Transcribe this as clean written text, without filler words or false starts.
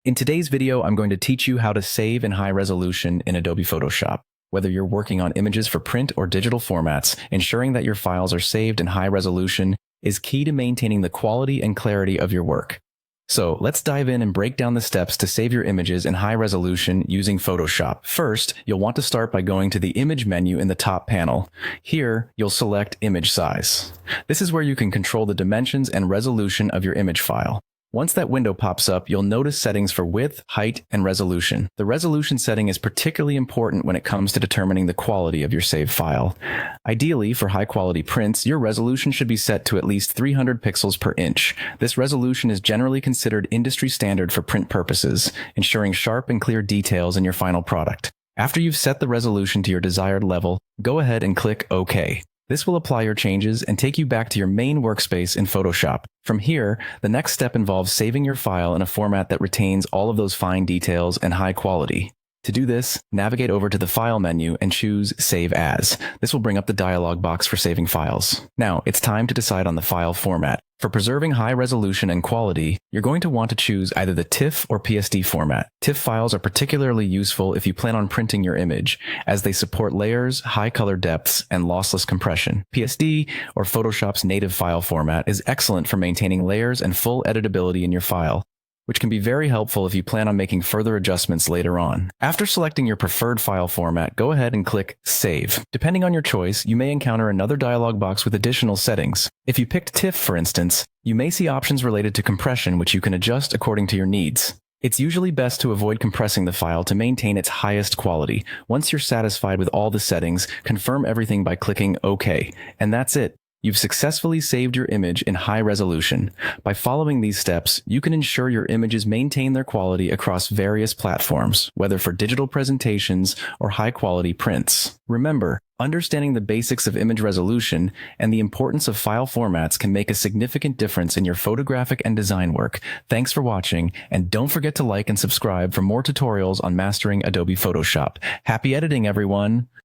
In today's video, I'm going to teach you how to save in high resolution in Adobe Photoshop. Whether you're working on images for print or digital formats, ensuring that your files are saved in high resolution is key to maintaining the quality and clarity of your work. So let's dive in and break down the steps to save your images in high resolution using Photoshop. First, you'll want to start by going to the Image menu in the top panel. Here, you'll select Image Size. This is where you can control the dimensions and resolution of your image file. Once that window pops up, you'll notice settings for width, height, and resolution. The resolution setting is particularly important when it comes to determining the quality of your saved file. Ideally, for high-quality prints, your resolution should be set to at least 300 pixels per inch. This resolution is generally considered industry standard for print purposes, ensuring sharp and clear details in your final product. After you've set the resolution to your desired level, go ahead and click OK. This will apply your changes and take you back to your main workspace in Photoshop. From here, the next step involves saving your file in a format that retains all of those fine details and high quality. To do this, navigate over to the File menu and choose Save As. This will bring up the dialog box for saving files. Now, it's time to decide on the file format. For preserving high resolution and quality, you're going to want to choose either the TIFF or PSD format. TIFF files are particularly useful if you plan on printing your image, as they support layers, high color depths, and lossless compression. PSD, or Photoshop's native file format, is excellent for maintaining layers and full editability in your file, which can be very helpful if you plan on making further adjustments later on. After selecting your preferred file format, go ahead and click Save. Depending on your choice, you may encounter another dialog box with additional settings. If you picked TIFF, for instance, you may see options related to compression which you can adjust according to your needs. It's usually best to avoid compressing the file to maintain its highest quality. Once you're satisfied with all the settings, confirm everything by clicking OK, and that's it. You've successfully saved your image in high resolution. By following these steps, you can ensure your images maintain their quality across various platforms, whether for digital presentations or high-quality prints. Remember, understanding the basics of image resolution and the importance of file formats can make a significant difference in your photographic and design work. Thanks for watching, and don't forget to like and subscribe for more tutorials on mastering Adobe Photoshop. Happy editing, everyone!